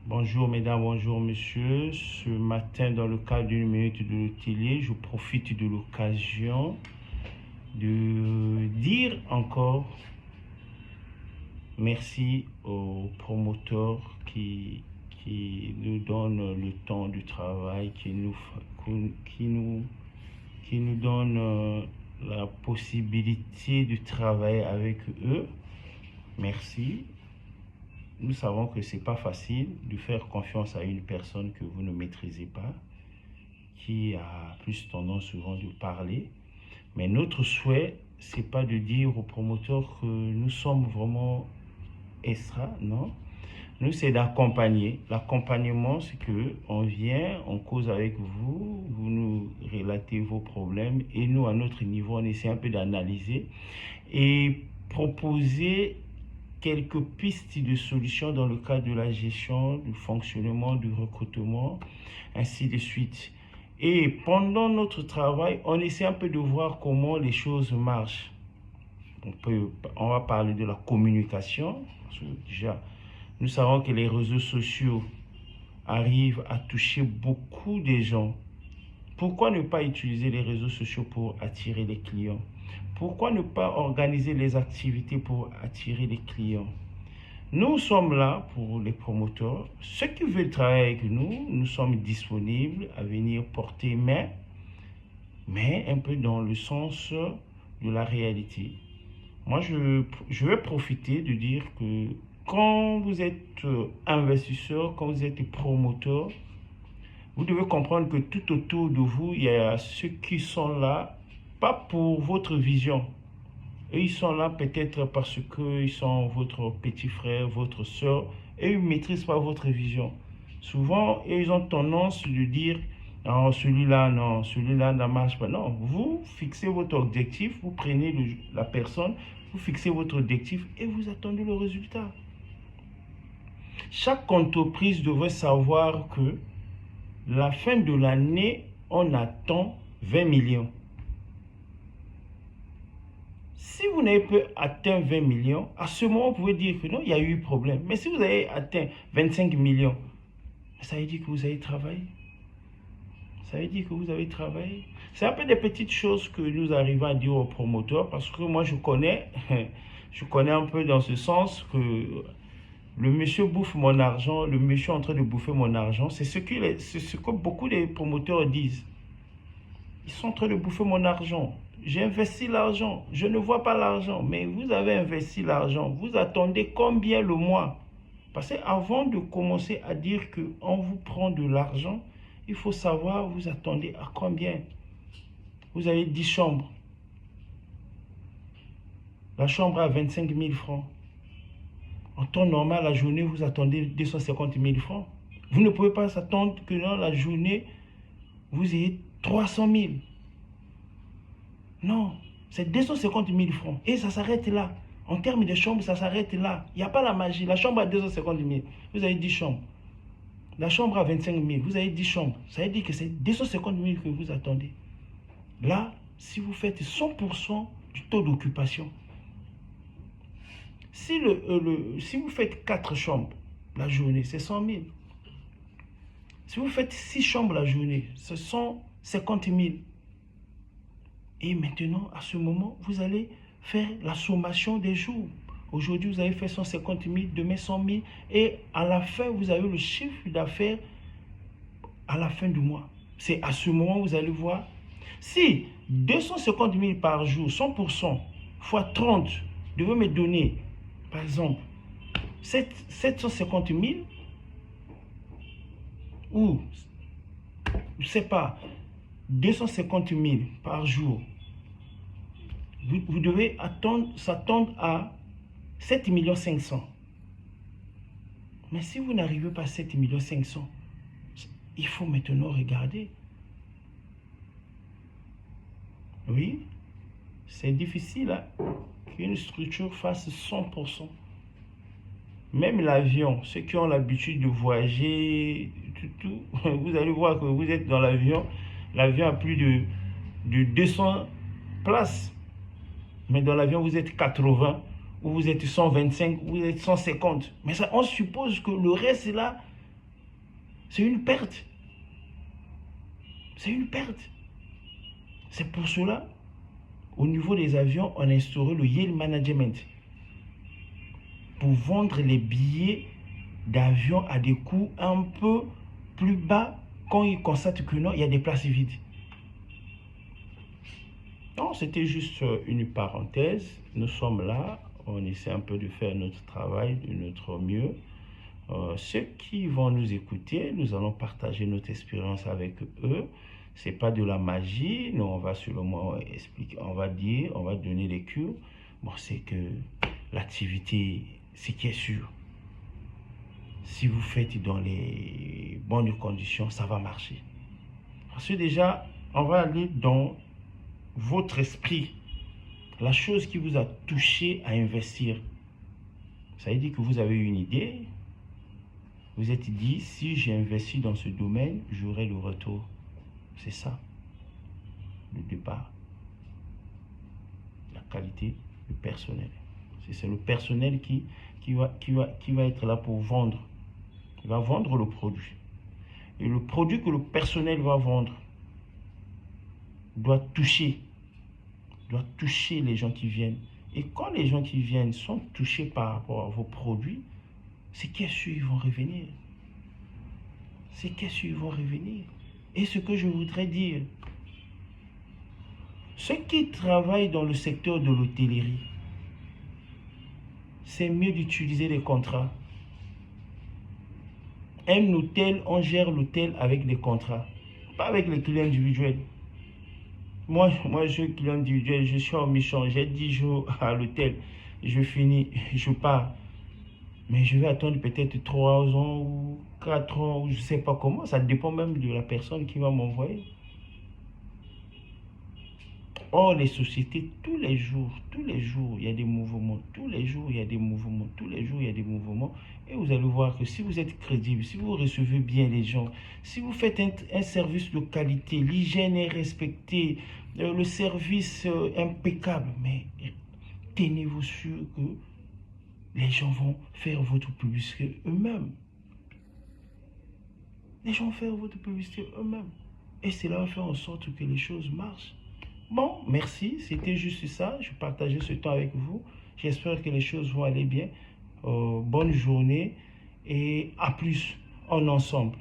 Bonjour mesdames, bonjour messieurs. Ce matin, dans le cadre d'une minute de télé, je profite de l'occasion de dire encore merci aux promoteurs qui nous donnent le temps du travail, qui nous donnent la possibilité de travailler avec eux. Merci. Nous savons que ce n'est pas facile de faire confiance à une personne que vous ne maîtrisez pas, qui a plus tendance souvent de parler. Mais notre souhait, ce n'est pas de dire aux promoteurs que nous sommes vraiment extra, non. Nous, c'est d'accompagner. L'accompagnement, c'est qu'on vient, on cause avec vous, vous nous relatez vos problèmes et nous, à notre niveau, on essaie un peu d'analyser et proposer quelques pistes de solutions dans le cadre de la gestion, du fonctionnement, du recrutement, ainsi de suite. Et pendant notre travail, on essaie un peu de voir comment les choses marchent. On va parler de la communication. Parce que déjà, nous savons que les réseaux sociaux arrivent à toucher beaucoup de gens. Pourquoi ne pas utiliser les réseaux sociaux pour attirer les clients? Pourquoi ne pas organiser les activités pour attirer les clients? Nous sommes là pour les promoteurs. Ceux qui veulent travailler avec nous, nous sommes disponibles à venir porter main, mais un peu dans le sens de la réalité. Moi, je vais profiter de dire que quand vous êtes investisseur, quand vous êtes promoteur, vous devez comprendre que tout autour de vous, il y a ceux qui sont là, pas pour votre vision. Et ils sont là peut-être parce qu'ils sont votre petit frère, votre soeur, et ils ne maîtrisent pas votre vision. Souvent, ils ont tendance de dire, non, celui-là ne marche pas. Non, vous fixez votre objectif, vous prenez la personne, vous fixez votre objectif et vous attendez le résultat. Chaque entreprise devrait savoir que la fin de l'année, on attend 20 millions. Si vous n'avez pas atteint 20 millions, à ce moment, vous pouvez dire que non, il y a eu problème. Mais si vous avez atteint 25 millions, ça veut dire que vous avez travaillé. Ça veut dire que vous avez travaillé. C'est un peu des petites choses que nous arrivons à dire aux promoteurs parce que moi, je connais un peu dans ce sens que le monsieur bouffe mon argent, le monsieur est en train de bouffer mon argent. C'est ce que beaucoup de promoteurs disent. Ils sont en train de bouffer mon argent. J'ai investi l'argent. Je ne vois pas l'argent. Mais vous avez investi l'argent. Vous attendez combien le mois? Parce qu'avant de commencer à dire qu'on vous prend de l'argent, il faut savoir vous attendez à combien. Vous avez 10 chambres. La chambre a 25 000 francs. En temps normal, la journée, vous attendez 250 000 francs. Vous ne pouvez pas s'attendre que dans la journée, vous ayez 300 000. Non, c'est 250 000 francs. Et ça s'arrête là. En termes de chambre, ça s'arrête là. Il n'y a pas la magie. La chambre a 250 000. Vous avez 10 chambres. La chambre a 25 000. Vous avez 10 chambres. Ça veut dire que c'est 250 000 que vous attendez. Là, si vous faites 100% du taux d'occupation, si vous faites 4 chambres la journée, c'est 100 000. Si vous faites 6 chambres la journée, ce sont 50 000. Et maintenant, à ce moment, vous allez faire la sommation des jours. Aujourd'hui, vous avez fait 150 000, demain 100 000. Et à la fin, vous avez le chiffre d'affaires à la fin du mois. C'est à ce moment où vous allez voir. Si 250 000 par jour, 100%, fois 30, devait me donner, par exemple, 750 000, ou, je ne sais pas, 250 000 par jour, vous devez s'attendre à 7 500 000. Mais si vous n'arrivez pas à 7 500 000, il faut maintenant regarder. Oui, c'est difficile hein, qu'une structure fasse 100%. Même l'avion, ceux qui ont l'habitude de voyager, vous allez voir que vous êtes dans l'avion, l'avion a plus de 200 places. Mais dans l'avion, vous êtes 80, ou vous êtes 125, ou vous êtes 150. Mais ça, on suppose que le reste là, C'est une perte. C'est une perte. C'est pour cela, au niveau des avions, on a instauré le yield management pour vendre les billets d'avion à des coûts un peu plus bas quand ils constatent que non, il y a des places vides. Non, c'était juste une parenthèse. Nous sommes là, on essaie un peu de faire notre travail de notre mieux. Ceux qui vont nous écouter, nous allons partager notre expérience avec eux. C'est pas de la magie, nous on va seulement expliquer, on va dire, on va donner des cures. Bon, c'est que l'activité, c'est qui est sûr. Si vous faites dans les bonnes conditions, ça va marcher. Parce que déjà, on va aller dans votre esprit, la chose qui vous a touché à investir. Ça veut dire que vous avez une idée, vous êtes dit, si j'investis dans ce domaine, j'aurai le retour. C'est ça, le départ. La qualité du personnel. C'est le personnel qui va être là pour vendre. Il va vendre le produit. Et le produit que le personnel va vendre doit toucher les gens qui viennent. Et quand les gens qui viennent sont touchés par rapport à vos produits, c'est qu'est-ce qu'ils vont revenir. C'est qu'est-ce qu'ils vont revenir. Et ce que je voudrais dire, ceux qui travaillent dans le secteur de l'hôtellerie, c'est mieux d'utiliser les contrats. Un hôtel, on gère l'hôtel avec des contrats, pas avec les clients individuels. Moi, je suis client individuel, je suis en mission, j'ai 10 jours à l'hôtel, je finis, je pars. Mais je vais attendre peut-être 3 ans ou 4 ans, ou je ne sais pas comment, ça dépend même de la personne qui va m'envoyer. Or, les sociétés, tous les jours, il y a des mouvements, tous les jours, il y a des mouvements, tous les jours, il y a des mouvements. Et vous allez voir que si vous êtes crédible, si vous recevez bien les gens, si vous faites un service de qualité, l'hygiène est respectée, le service impeccable, mais tenez-vous sûr que les gens vont faire votre publicité eux-mêmes. Les gens vont faire votre publicité eux-mêmes. Et cela va faire en sorte que les choses marchent. Bon, merci. C'était juste ça. Je partageais ce temps avec vous. J'espère que les choses vont aller bien. Bonne journée et à plus en ensemble.